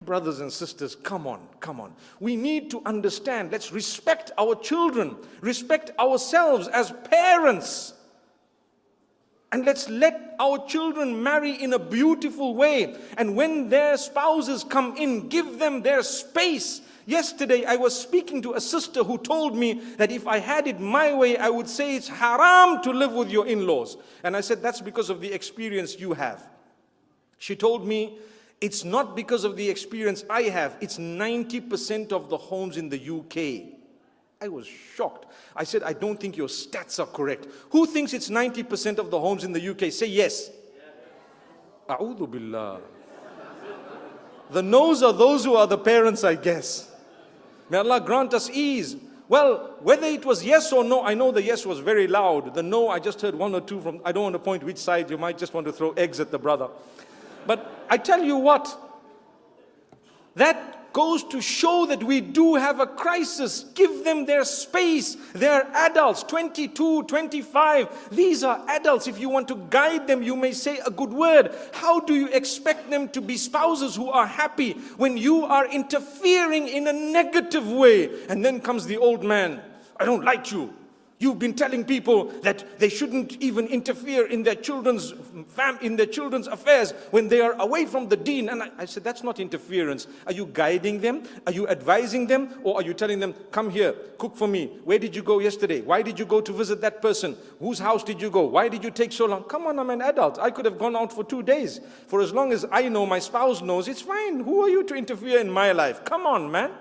Brothers and sisters, come on, come on. We need to understand. Let's respect our children, respect ourselves as parents. And let's let our children marry in a beautiful way. And when their spouses come in, give them their space. Yesterday, I was speaking to a sister who told me that if I had it my way, I would say it's haram to live with your in-laws. And I said, that's because of the experience you have. She told me, it's not because of the experience I have. It's 90% of the homes in the UK. I was shocked. I said, I don't think your stats are correct. Who thinks it's 90% of the homes in the UK? Say yes. A'udhu billah. The no's are those who are the parents, I guess. May Allah grant us ease. Well, whether it was yes or no, I know the yes was very loud. The no, I just heard one or two from, I don't want to point which side. You might just want to throw eggs at the brother. But I tell you what, that goes to show that we do have a crisis. Give them their space. They're adults, 22, 25. These are adults. If you want to guide them, you may say a good word. How do you expect them to be spouses who are happy when you are interfering in a negative way? And then comes the old man. I don't like you. You've been telling people that they shouldn't even interfere in their children's affairs when they are away from the deen. And I said, that's not interference. Are you guiding them? Are you advising them? Or are you telling them, come here, cook for me. Where did you go yesterday? Why did you go to visit that person? Whose house did you go? Why did you take so long? Come on, I'm an adult. I could have gone out for 2 days. For as long as I know, my spouse knows, it's fine. Who are you to interfere in my life? Come on, man.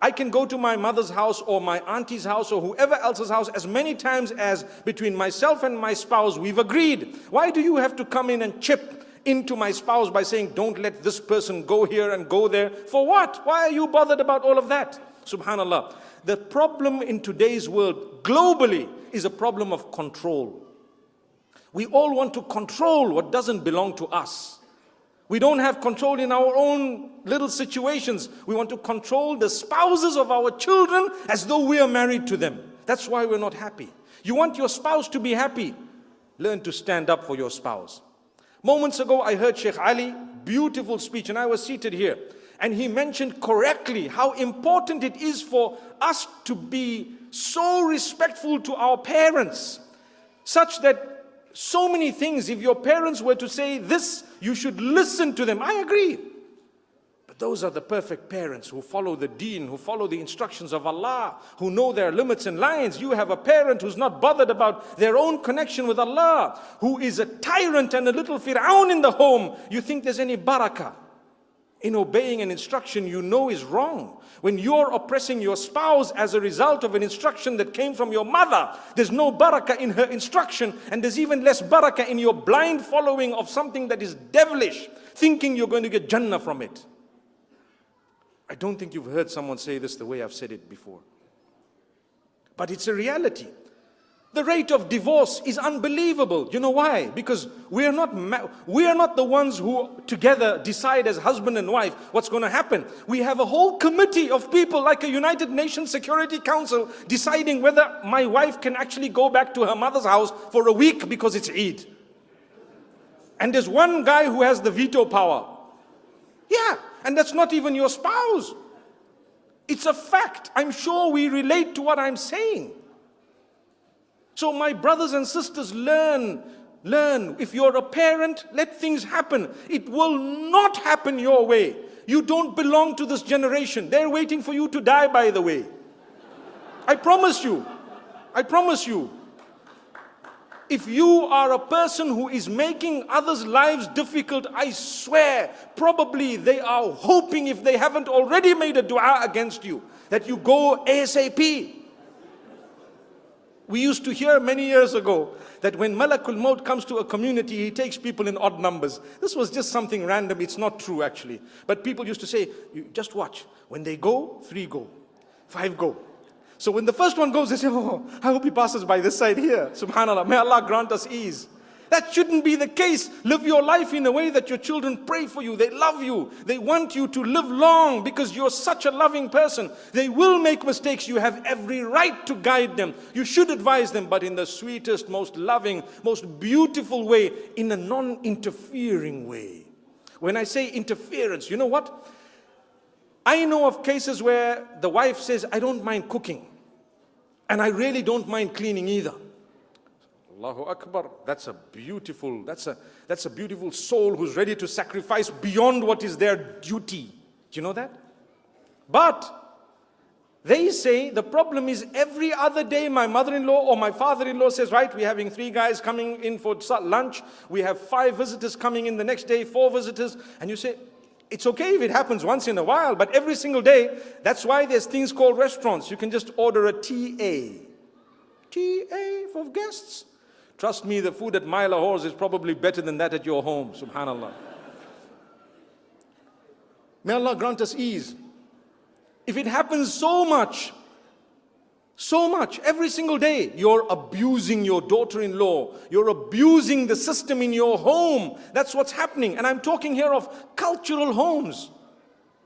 I can go to my mother's house or my auntie's house or whoever else's house as many times as between myself and my spouse we've agreed. Why do you have to come in and chip into my spouse by saying, don't let this person go here and go there? For what? Why are you bothered about all of that? Subhanallah. The problem in today's world globally is a problem of control. We all want to control what doesn't belong to us. We don't have control in our own little situations. We want to control the spouses of our children as though we are married to them. That's why we're not happy. You want your spouse to be happy? Learn to stand up for your spouse. Moments ago, I heard Sheikh Ali, beautiful speech, and I was seated here. And he mentioned correctly how important it is for us to be so respectful to our parents, such that so many things, if your parents were to say this, you should listen to them. I agree. But those are the perfect parents who follow the deen, who follow the instructions of Allah, who know their limits and lines. You have a parent who's not bothered about their own connection with Allah, who is a tyrant and a little Fir'aun in the home. You think there's any barakah in obeying an instruction you know is wrong? When you're oppressing your spouse as a result of an instruction that came from your mother, there's no barakah in her instruction, and there's even less barakah in your blind following of something that is devilish, thinking you're going to get Jannah from it. I don't think you've heard someone say this the way I've said it before. But it's a reality. The rate of divorce is unbelievable. You know why? Because we are not the ones who together decide as husband and wife what's going to happen. We have a whole committee of people like a United Nations Security Council deciding whether my wife can actually go back to her mother's house for a week because it's Eid. And there's one guy who has the veto power. Yeah, and that's not even your spouse. It's a fact. I'm sure we relate to what I'm saying. So my brothers and sisters, learn. If you're a parent, let things happen. It will not happen your way. You don't belong to this generation. They're waiting for you to die, by the way. I promise you. I promise you. If you are a person who is making others' lives difficult, I swear, probably they are hoping, if they haven't already made a dua against you, that you go ASAP. We used to hear many years ago that when Malakul Maut comes to a community, he takes people in odd numbers. This was just something random. It's not true, actually. But people used to say, just watch. When they go, 3 go, 5 go. So when the first one goes, they say, oh, I hope he passes by this side here. Subhanallah, may Allah grant us ease. That shouldn't be the case. Live your life in a way that your children pray for you. They love you. They want you to live long because you're such a loving person. They will make mistakes. You have every right to guide them. You should advise them, but in the sweetest, most loving, most beautiful way, in a non-interfering way. When I say interference, you know what? I know of cases where the wife says, I don't mind cooking, and I really don't mind cleaning either. Allahu Akbar. That's a beautiful soul who's ready to sacrifice beyond what is their duty. Do you know that? But they say the problem is every other day my mother-in-law or my father-in-law says, right, we're having 3 guys coming in for lunch. We have 5 visitors coming in the next day, 4 visitors. And you say, it's okay if it happens once in a while, but every single day, that's why there's things called restaurants. You can just order a TA. TA for guests. Trust me, the food at My Lahore is probably better than that at your home. Subhanallah. May Allah grant us ease. If it happens so much, every single day, you're abusing your daughter-in-law, you're abusing the system in your home. That's what's happening. And I'm talking here of cultural homes.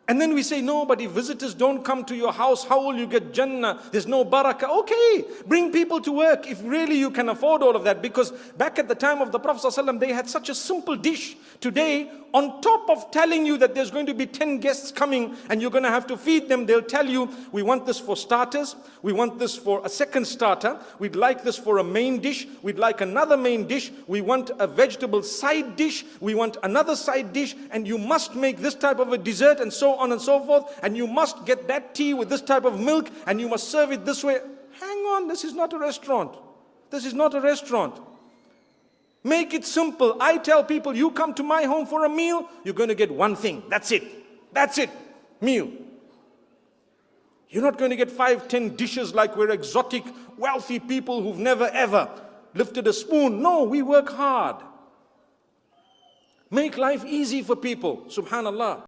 And then we say, no, but if visitors don't come to your house, how will you get Jannah? There's no barakah. Okay, bring people to work if really you can afford all of that. Because back at the time of the Prophet ﷺ, they had such a simple dish. Today, on top of telling you that there's going to be 10 guests coming and you're going to have to feed them, they'll tell you, we want this for starters, we want this for a second starter, we'd like this for a main dish, we'd like another main dish, we want a vegetable side dish, we want another side dish, and you must make this type of a dessert, and so on and so forth, and you must get that tea with this type of milk, and you must serve it this way. Hang on, this is not a restaurant. This is not a restaurant. Make it simple. I tell people, you come to my home for a meal, you're going to get one thing. That's it. That's it. Meal. You're not going to get 5, 10 dishes like we're exotic, wealthy people who've never ever lifted a spoon. No, we work hard. Make life easy for people. Subhanallah.